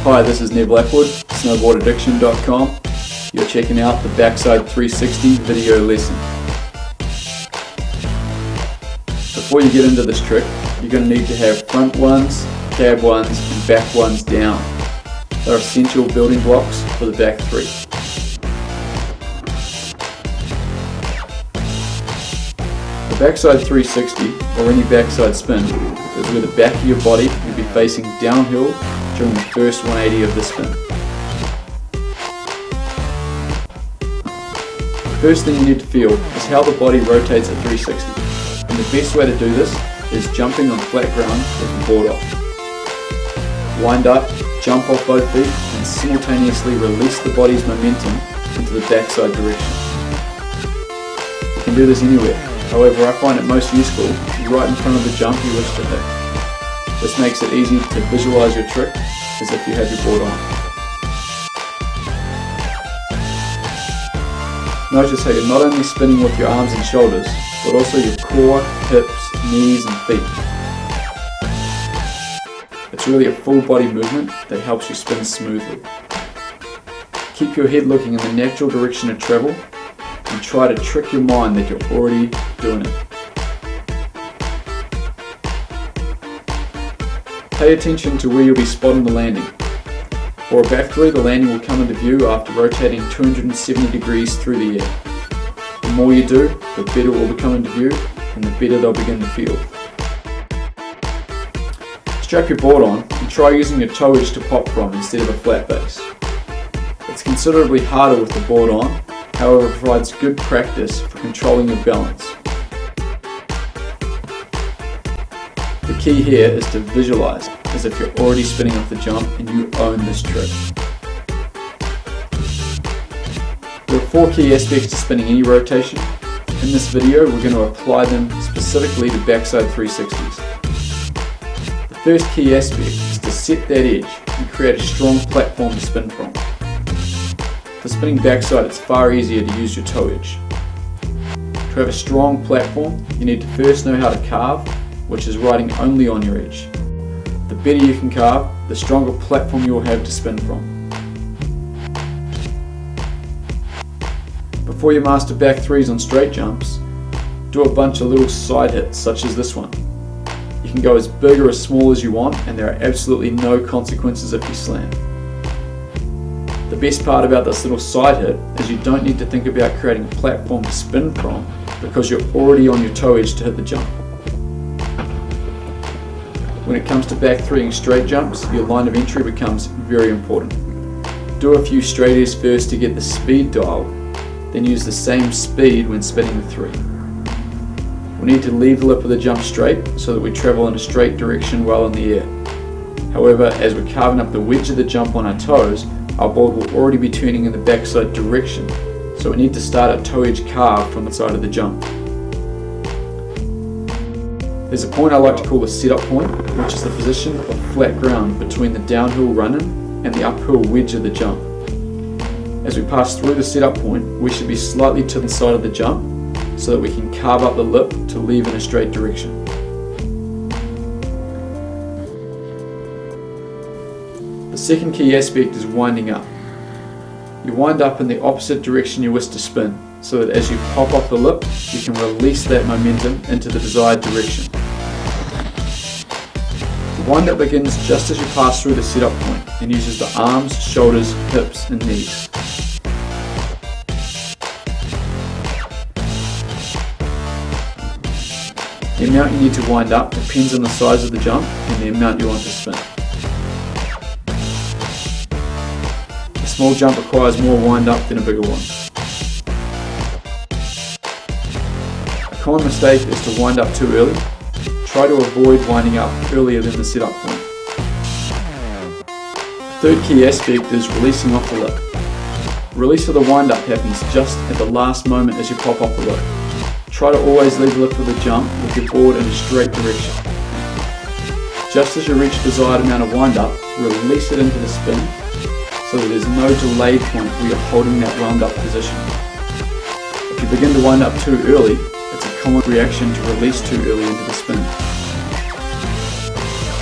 Hi, this is Ned Blackwood, snowboardaddiction.com. You're checking out the backside 360 video lesson. Before you get into this trick, you're going to need to have front ones, cab ones and back ones down. They're essential building blocks for the back three. The backside 360, or any backside spin, is where the back of your body will be facing downhill during the first 180 of the spin. The first thing you need to feel is how the body rotates at 360, and the best way to do this is jumping on flat ground with the board off. Wind up, jump off both feet and simultaneously release the body's momentum into the backside direction. You can do this anywhere, however I find it most useful right in front of the jump you wish to hit. This makes it easy to visualize your trick as if you have your board on. Notice how you're not only spinning with your arms and shoulders, but also your core, hips, knees and feet. It's really a full body movement that helps you spin smoothly. Keep your head looking in the natural direction of travel and try to trick your mind that you're already doing it. Pay attention to where you'll be spotting the landing. For a back three, the landing will come into view after rotating 270 degrees through the air. The more you do, the better it will become into view and the better they'll begin to feel. Strap your board on and try using your toe edge to pop from instead of a flat base. It's considerably harder with the board on, however it provides good practice for controlling your balance. The key here is to visualize as if you're already spinning off the jump and you own this trick. There are 4 key aspects to spinning any rotation. In this video we're going to apply them specifically to backside 360s. The first key aspect is to set that edge and create a strong platform to spin from. For spinning backside it's far easier to use your toe edge. To have a strong platform you need to first know how to carve, which is riding only on your edge. The better you can carve, the stronger platform you will have to spin from. Before you master back threes on straight jumps, do a bunch of little side hits such as this one. You can go as big or as small as you want and there are absolutely no consequences if you slam. The best part about this little side hit is you don't need to think about creating a platform to spin from because you're already on your toe edge to hit the jump. When it comes to back threeing straight jumps, your line of entry becomes very important. Do a few straighties first to get the speed dialed, then use the same speed when spinning the three. We need to leave the lip of the jump straight so that we travel in a straight direction while in the air. However, as we're carving up the wedge of the jump on our toes, our board will already be turning in the backside direction, so we need to start a toe edge carve from the side of the jump. There's a point I like to call the setup point, which is the position of flat ground between the downhill run-in and the uphill wedge of the jump. As we pass through the setup point, we should be slightly to the side of the jump so that we can carve up the lip to leave in a straight direction. The second key aspect is winding up. You wind up in the opposite direction you wish to spin, so that as you pop off the lip, you can release that momentum into the desired direction. The wind-up begins just as you pass through the setup point and uses the arms, shoulders, hips and knees. The amount you need to wind up depends on the size of the jump and the amount you want to spin. The small jump requires more wind up than a bigger one. A common mistake is to wind up too early. Try to avoid winding up earlier than the setup point. The third key aspect is releasing off the lip. Release of the wind up happens just at the last moment as you pop off the lip. Try to always leave the lip of the jump with your board in a straight direction. Just as you reach the desired amount of wind up, release it into the spin so that there's no delayed point where you're holding that wound up position. If you begin to wind up too early, it's a common reaction to release too early into the spin.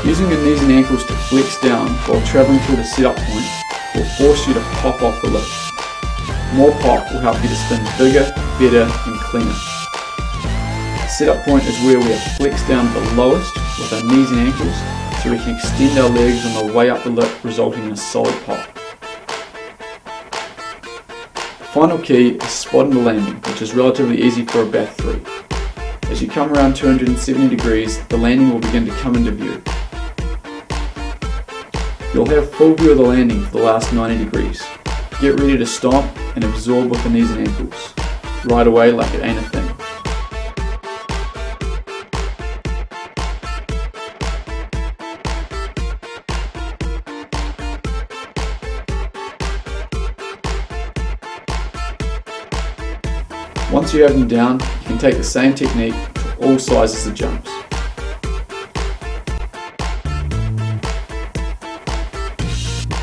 Using your knees and ankles to flex down while travelling through the setup point will force you to pop off the lip. More pop will help you to spin bigger, better and cleaner. The setup point is where we are flexed down the lowest with our knees and ankles so we can extend our legs on the way up the lip, resulting in a solid pop. The final key is spotting the landing, which is relatively easy for a back 3. As you come around 270 degrees, the landing will begin to come into view. You'll have full view of the landing for the last 90 degrees. Get ready to stomp and absorb with the knees and ankles. Right away like it ain't a thing. Once you have them down, you can take the same technique to all sizes of jumps.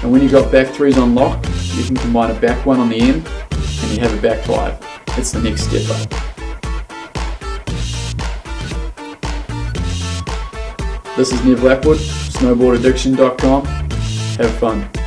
And when you've got back 3s on lock, you can combine a back 1 on the end and you have a back 5. It's the next step up. This is Nev Lapwood, snowboardaddiction.com. Have fun.